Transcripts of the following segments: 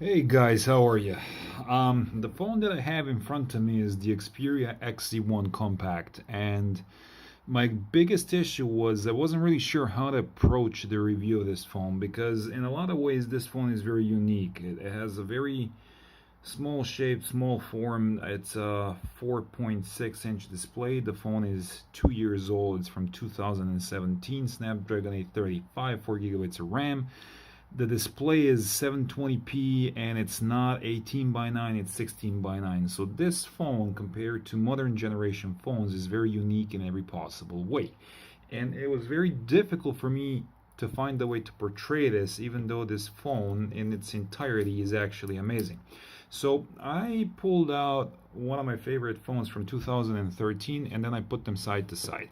Hey guys, how are you? The phone that I have in front of me is the Xperia XZ1 Compact, and my biggest issue was I wasn't really sure how to approach the review of this phone because in a lot of ways this phone is very unique. It has a very small shape, small form. It's a 4.6-inch display. The phone is 2 years old. It's from 2017, Snapdragon 835, 4 gigabytes of RAM. The display is 720p and it's not 18 by 9, it's 16 by 9. So this phone compared to modern generation phones is very unique in every possible way. And it was very difficult for me to find a way to portray this, even though this phone in its entirety is actually amazing. So I pulled out one of my favorite phones from 2013 and then I put them side to side.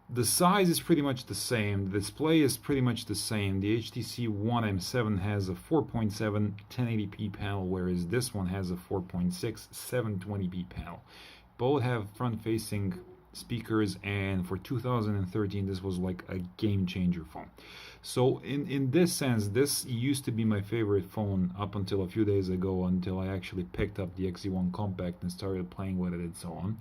The size is pretty much the same, the display is pretty much the same. The HTC One M7 has a 4.7 1080p panel, whereas this one has a 4.6 720p panel. Both have front-facing speakers, and for 2013 this was like a game changer phone. So in this sense, this used to be my favorite phone up until a few days ago, until I actually picked up the XZ1 Compact and started playing with it and so on.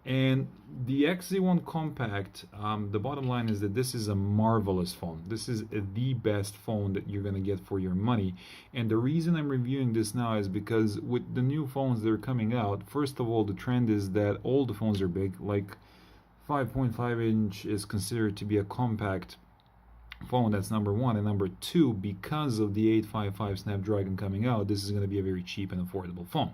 And the XZ1 Compact, the bottom line is that this is a marvelous phone. This is the best phone that you're going to get for your money. And the reason I'm reviewing this now is because with the new phones that are coming out, first of all, the trend is that all the phones are big. Like 5.5-inch is considered to be a compact phone. That's number one. And number two, because of the 855 Snapdragon coming out, this is going to be a very cheap and affordable phone.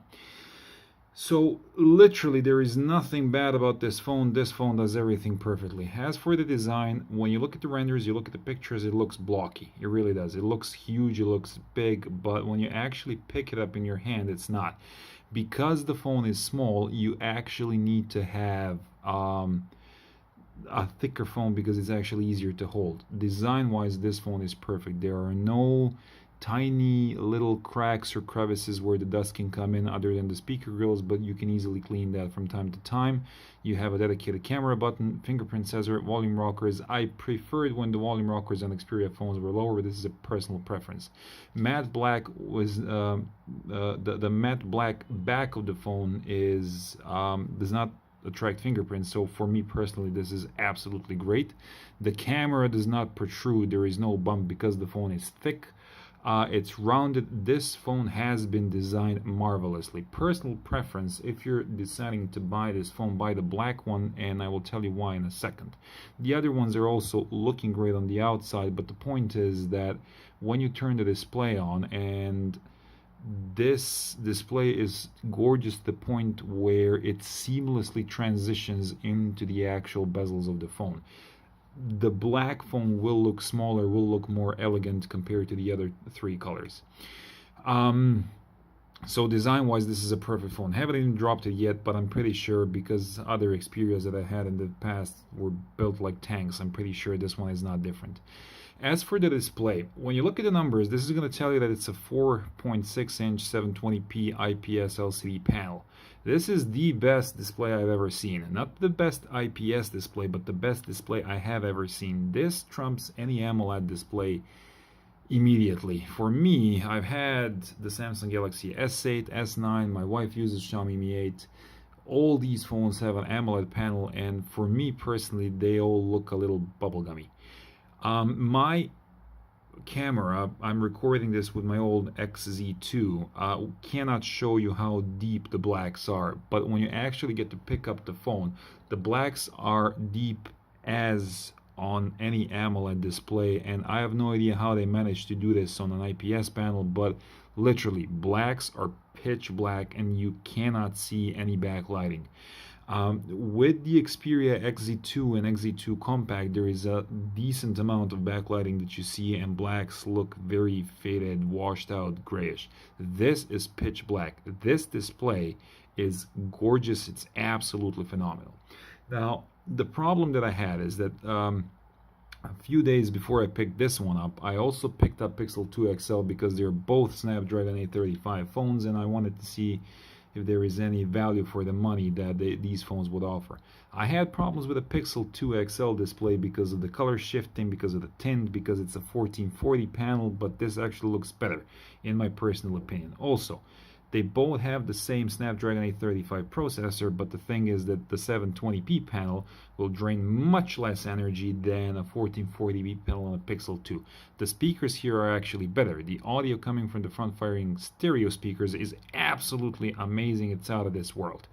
So literally there is nothing bad about this phone. This phone does everything perfectly. As for the design, when you look at the renders, you look at the pictures, it looks blocky. It really does. It looks huge, it looks big, but when you actually pick it up in your hand, it's not. Because the phone is small, you actually need to have a thicker phone because it's actually easier to hold. Design-wise, this phone is perfect. There are no tiny little cracks or crevices where the dust can come in other than the speaker grills, but you can easily clean that from time to time. You have a dedicated camera button, fingerprint sensor, volume rockers. I preferred when the volume rockers on Xperia phones were lower, but this is a personal preference. Matte black was the matte black back of the phone is does not attract fingerprints, so for me personally this is absolutely great. The camera does not protrude, there is no bump because the phone is thick. It's rounded. This phone has been designed marvelously. Personal preference, if you're deciding to buy this phone, buy the black one, and I will tell you why in a second. The other ones are also looking great on the outside, but the point is that when you turn the display on, and this display is gorgeous to the point where it seamlessly transitions into the actual bezels of the phone. The black phone will look smaller, will look more elegant compared to the other three colors. So design-wise, this is a perfect phone. Haven't even dropped it yet, but I'm pretty sure because other Xperias that I had in the past were built like tanks, I'm pretty sure this one is not different. As for the display, when you look at the numbers, this is going to tell you that it's a 4.6-inch 720p IPS LCD panel. This is the best display I've ever seen. Not the best IPS display, but the best display I have ever seen. This trumps any AMOLED display immediately. For me, I've had the Samsung Galaxy S8, S9, my wife uses Xiaomi Mi 8. All these phones have an AMOLED panel, and for me personally, they all look a little bubblegummy. My camera, I'm recording this with my old XZ2, cannot show you how deep the blacks are, but when you actually get to pick up the phone, the blacks are deep as on any AMOLED display, and I have no idea how they managed to do this on an IPS panel, but literally blacks are pitch black and you cannot see any backlighting. With the Xperia XZ2 and XZ2 Compact, there is a decent amount of backlighting that you see, and blacks look very faded, washed out, grayish. This is pitch black. This display is gorgeous. It's absolutely phenomenal. Now, the problem that I had is that a few days before I picked this one up, I also picked up Pixel 2 XL because they're both Snapdragon 835 phones, and I wanted to see if there is any value for the money that these phones would offer. I had problems with the Pixel 2 XL display because of the color shifting, because of the tint, because it's a 1440 panel, but this actually looks better in my personal opinion. Also, they both have the same Snapdragon 835 processor, but the thing is that the 720p panel will drain much less energy than a 1440p panel on a Pixel 2. The speakers here are actually better. The audio coming from the front-firing stereo speakers is absolutely amazing. It's out of this world.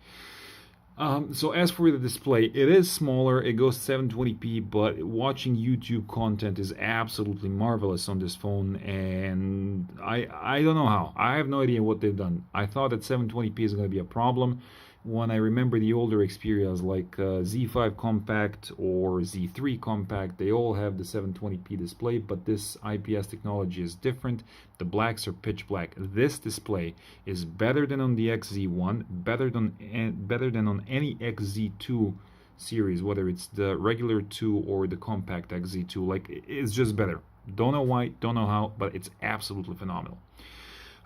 So as for the display, it is smaller, it goes 720p, but watching YouTube content is absolutely marvelous on this phone, and I don't know how. I have no idea what they've done. I thought that 720p is going to be a problem. When I remember the older Xperias like Z5 Compact or Z3 Compact, they all have the 720p display, but this IPS technology is different. The blacks are pitch black. This display is better than on the XZ1, better than on any XZ2 series, whether it's the regular 2 or the compact XZ2. Like, it's just better. Don't know why, don't know how, but it's absolutely phenomenal.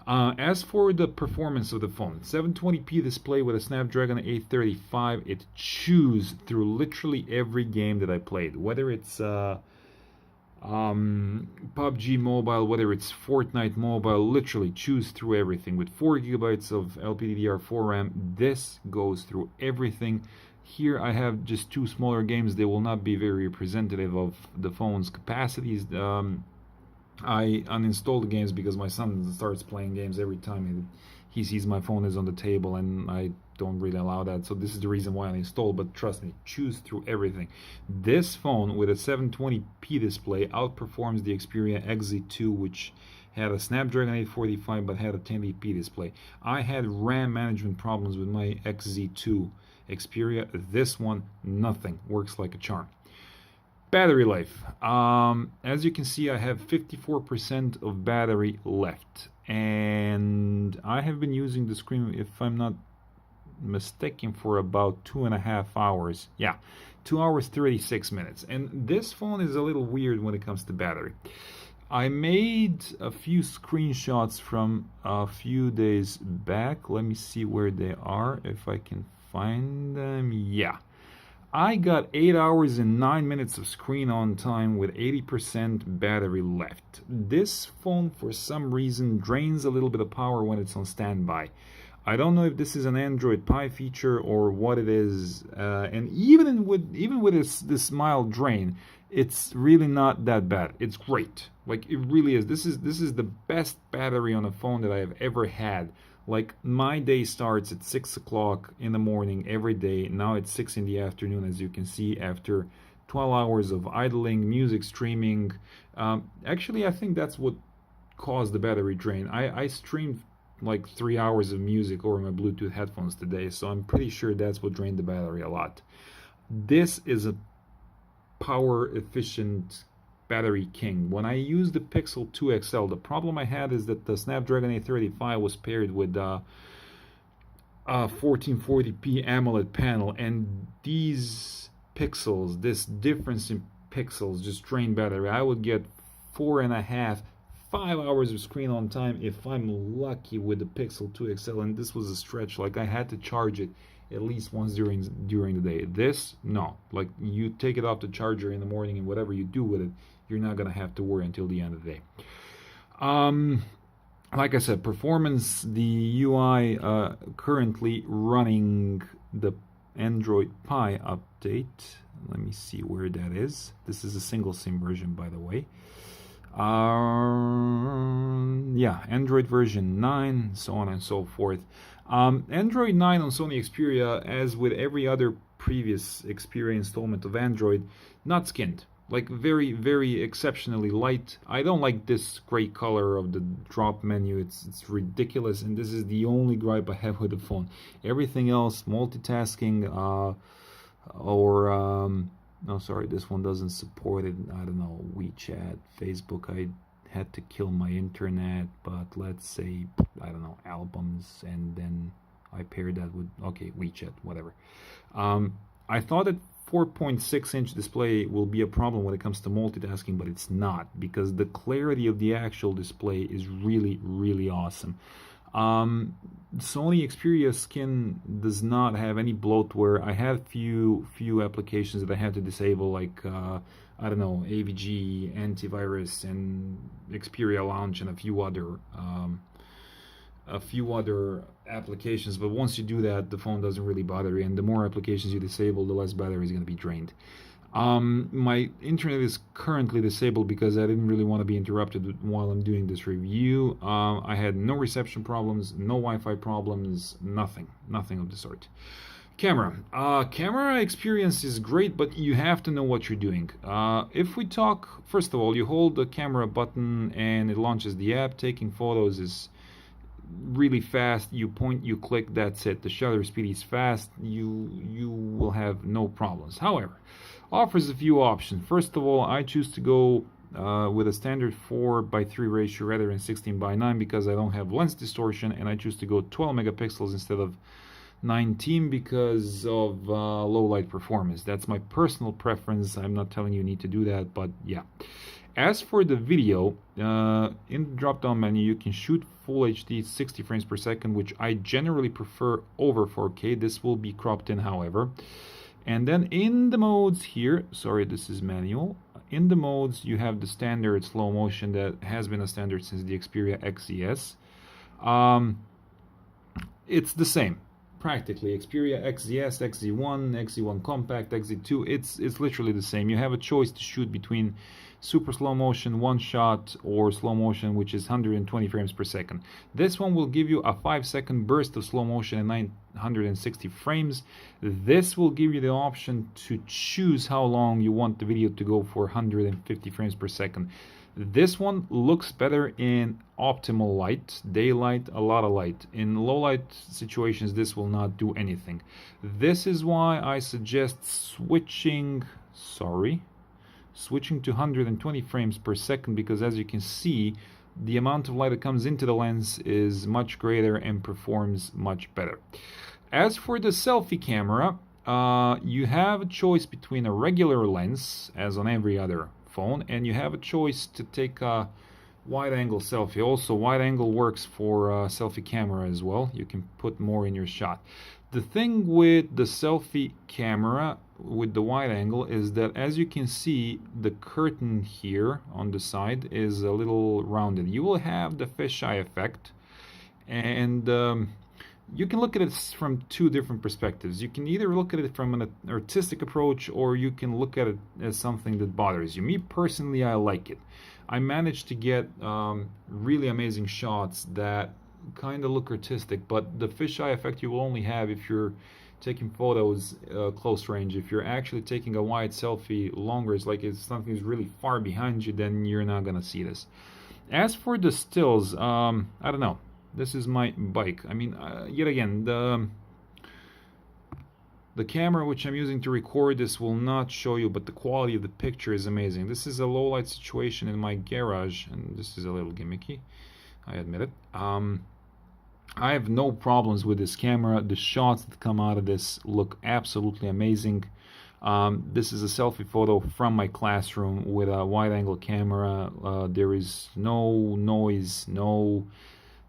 As for the performance of the phone, 720p display with a Snapdragon 835, it chews through literally every game that I played, whether it's PUBG Mobile, whether it's Fortnite Mobile, literally chews through everything. With 4 GB of LPDDR4 RAM, this goes through everything. Here I have just 2 smaller games. They will not be very representative of the phone's capacities. I uninstall the games because my son starts playing games every time he sees my phone is on the table, and I don't really allow that. So this is the reason why I install, but trust me, choose through everything. This phone with a 720p display outperforms the Xperia XZ2, which had a Snapdragon 845 but had a 1080p display. I had RAM management problems with my XZ2 Xperia. This one, nothing, works like a charm. Battery life. As you can see, I have 54% of battery left, and I have been using the screen, if I'm not mistaken, for about 2.5 hours. Yeah, 2 hours 36 minutes. And this phone is a little weird when it comes to battery. I made a few screenshots from a few days back. Let me see where they are, if I can find them. Yeah. I got 8 hours and 9 minutes of screen on time with 80% battery left. This phone, for some reason, drains a little bit of power when it's on standby. I don't know if this is an Android Pie feature or what it is. And even with this mild drain, it's really not that bad. It's great. Like, it really is. This is the best battery on a phone that I have ever had. Like, my day starts at 6 o'clock in the morning every day. Now it's 6 in the afternoon, as you can see, after 12 hours of idling, music streaming. Actually, I think that's what caused the battery drain. I streamed like 3 hours of music over my Bluetooth headphones today, so I'm pretty sure that's what drained the battery a lot. This is a power efficient battery king. When I used the Pixel 2 XL, the problem I had is that the Snapdragon 835 was paired with a 1440p AMOLED panel, and these pixels, this difference in pixels, just drained battery. I would get 4.5, 5 hours of screen on time if I'm lucky with the Pixel 2 XL, and this was a stretch. Like, I had to charge it at least once during the day. This, no. Like, you take it off the charger in the morning, and whatever you do with it, you're not going to have to worry until the end of the day. Like I said, performance, the UI currently running the Android Pie update. Let me see where that is. This is a single SIM version, by the way. Yeah, Android version 9, so on and so forth. Android 9 on Sony Xperia, as with every other previous Xperia installment of Android, not skinned. Like, very, very exceptionally light. I don't like this gray color of the drop menu. It's ridiculous, and this is the only gripe I have with the phone. Everything else, multitasking, no, sorry, this one doesn't support it. I don't know, WeChat, Facebook. I had to kill my internet, but let's say, I don't know, albums, and then I paired that with, okay, WeChat, whatever. I thought that 4.6-inch display will be a problem when it comes to multitasking, but it's not, because the clarity of the actual display is really, really awesome. Sony Xperia skin does not have any bloatware. I had few applications that I had to disable, like I don't know, AVG, antivirus, and Xperia Launch, and a few other applications. But once you do that, the phone doesn't really bother you, and the more applications you disable, the less battery is going to be drained. My internet is currently disabled because I didn't really want to be interrupted while I'm doing this review. I had no reception problems, no Wi-Fi problems, nothing of the sort. Camera experience is great, but you have to know what you're doing. If we talk, first of all, you hold the camera button and it launches the app. Taking photos is really fast. You point, you click, that's it. The shutter speed is fast. You will have no problems. However, offers a few options. First of all, I choose to go with a standard 4:3 ratio rather than 16:9 because I don't have lens distortion, and I choose to go 12 megapixels instead of 19 because of low light performance. That's my personal preference. I'm not telling you need to do that, but yeah. As for the video, in the drop-down menu, you can shoot full HD 60 frames per second, which I generally prefer over 4K. This will be cropped in, however. And then in the modes here, sorry, this is manual. In the modes, you have the standard slow motion that has been a standard since the Xperia XZS. It's the same, practically. Xperia XZS, XZ1, XZ1 Compact, XZ2, it's literally the same. You have a choice to shoot between super slow motion, one shot, or slow motion, which is 120 frames per second. This one will give you a 5-second burst of slow motion and 960 frames. This will give you the option to choose how long you want the video to go for 150 frames per second. This one looks better in optimal light, daylight, a lot of light. In low light situations, this will not do anything. This is why I suggest switching to 120 frames per second, because as you can see, the amount of light that comes into the lens is much greater and performs much better. As for the selfie camera, you have a choice between a regular lens, as on every other phone, and you have a choice to take a wide-angle selfie. Also, wide-angle works for selfie camera as well. You can put more in your shot. The thing with the selfie camera with the wide angle is that, as you can see, the curtain here on the side is a little rounded. You will have the fisheye effect, and you can look at it from two different perspectives. You can either look at it from an artistic approach, or you can look at it as something that bothers you. Me personally, I like it. I managed to get really amazing shots that kind of look artistic, but the fisheye effect you will only have if you're taking photos close range. If you're actually taking a wide selfie longer, it's like if something's really far behind you, then you're not gonna see this. As for the stills, I don't know. This is my bike. I mean, yet again, the camera which I'm using to record this will not show you, but the quality of the picture is amazing. This is a low light situation in my garage, and this is a little gimmicky, I admit it. I have no problems with this camera. The shots that come out of this look absolutely amazing. This is a selfie photo from my classroom with a wide-angle camera. There is no noise, no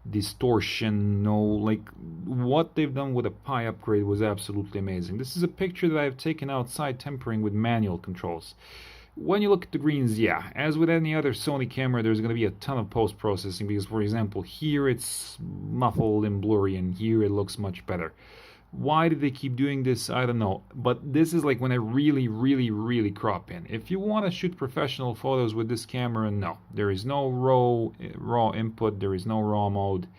distortion, no, like, what they've done with a Pi upgrade was absolutely amazing. This is a picture that I've taken outside tempering with manual controls. When you look at the greens, yeah, as with any other Sony camera, there's going to be a ton of post-processing because, for example, here it's muffled and blurry, and here it looks much better. Why did they keep doing this? I don't know. But this is like when I really crop in. If you want to shoot professional photos with this camera, no. There is no raw input, there is no raw mode.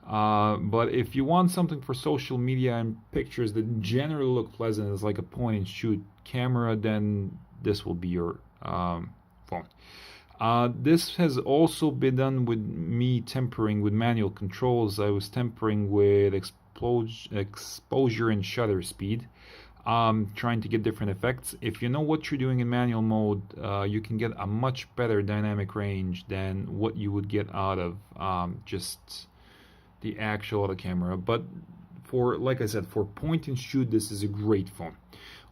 But if you want something for social media and pictures that generally look pleasant as like a point-and-shoot camera, then this will be your phone. This has also been done with me tempering with manual controls. I was tempering with exposure and shutter speed, trying to get different effects. If you know what you're doing in manual mode, you can get a much better dynamic range than what you would get out of just the actual auto camera. But for, like I said, for point and shoot, this is a great phone.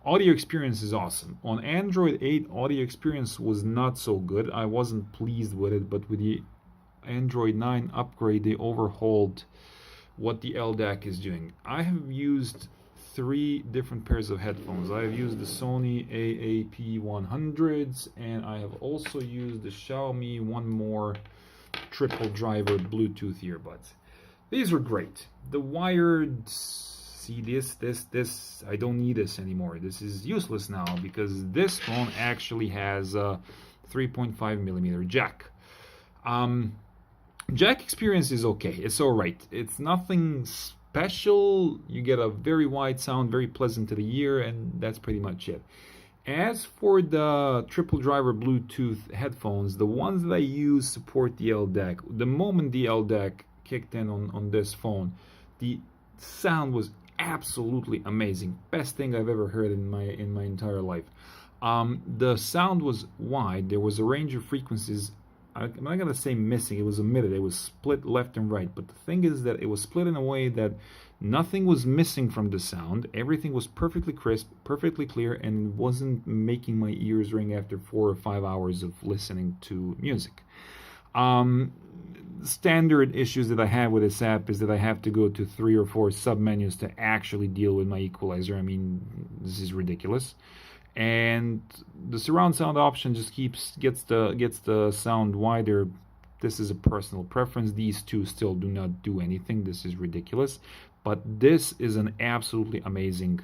Audio experience is awesome. On Android 8, audio experience was not so good. I wasn't pleased with it, but with the Android 9 upgrade, they overhauled what the LDAC is doing. I have used 3 different pairs of headphones. I have used the Sony AAP100s, and I have also used the Xiaomi One More triple driver Bluetooth earbuds. These are great. The wired, see this, I don't need this anymore. This is useless now because this phone actually has a 3.5mm jack. Jack experience is okay. It's all right. It's nothing special. You get a very wide sound, very pleasant to the ear, and that's pretty much it. As for the triple driver Bluetooth headphones, the ones that I use support the LDAC. The moment the LDAC kicked in on this phone, the sound was absolutely amazing. Best thing I've ever heard in my entire life. The sound was wide. There was a range of frequencies. I'm not gonna say missing, it was omitted, it was split left and right, but the thing is that it was split in a way that nothing was missing from the sound, everything was perfectly crisp, perfectly clear, and wasn't making my ears ring after 4 or 5 hours of listening to music. Standard issues that I have with this app is that I have to go to 3 or 4 sub-menus to actually deal with my equalizer. I mean, this is ridiculous. And the surround sound option just gets the sound wider. This is a personal preference. These two still do not do anything. This is ridiculous, but this is an absolutely amazing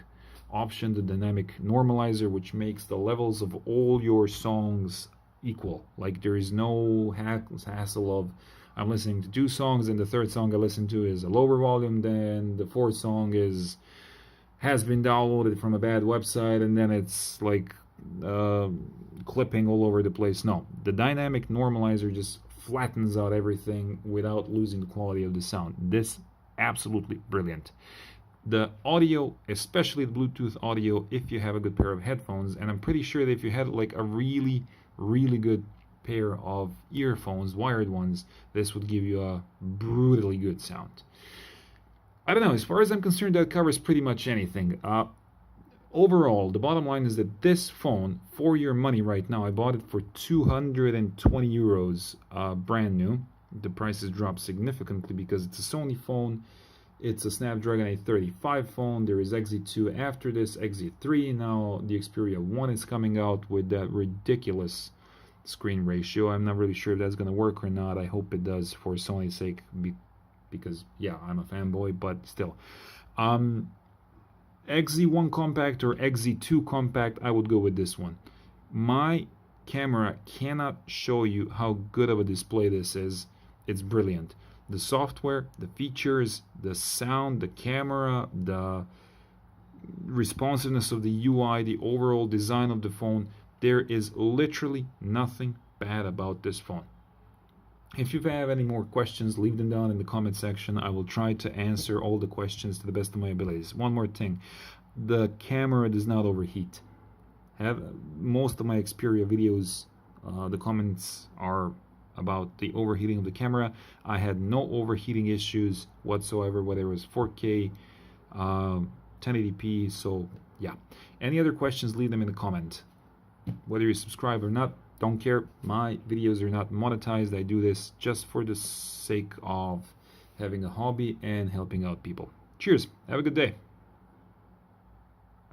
option, the dynamic normalizer, which makes the levels of all your songs equal. Like, there is no hassle of I'm listening to 2 songs and the 3rd song I listen to is a lower volume, then the 4th song has been downloaded from a bad website, and then it's like clipping all over the place. No, the dynamic normalizer just flattens out everything without losing the quality of the sound. This absolutely brilliant. The audio, especially the Bluetooth audio, if you have a good pair of headphones, and I'm pretty sure that if you had like a really good pair of earphones, wired ones, this would give you a brutally good sound. I don't know, as far as I'm concerned, that covers pretty much anything. Overall, the bottom line is that this phone, for your money right now, I bought it for 220 euros, brand new. The price has dropped significantly because it's a Sony phone. It's a Snapdragon 835 phone. There is XZ2 after this, XZ3. Now the Xperia 1 is coming out with that ridiculous screen ratio. I'm not really sure if that's going to work or not. I hope it does for Sony's sake, because yeah, I'm a fanboy, but still. XZ1 Compact or XZ2 Compact, I would go with this one. My camera cannot show you how good of a display this is. It's brilliant. The software, the features, the sound, the camera, the responsiveness of the UI, the overall design of the phone, there is literally nothing bad about this phone. If you have any more questions, leave them down in the comment section. I will try to answer all the questions to the best of my abilities. One more thing, the camera does not overheat. Most of my Xperia videos, the comments are about the overheating of the camera. I had no overheating issues whatsoever, whether it was 4K, 1080p, so yeah. Any other questions, leave them in the comment. Whether you subscribe or not, don't care. My videos are not monetized. I do this just for the sake of having a hobby and helping out people. Cheers. Have a good day.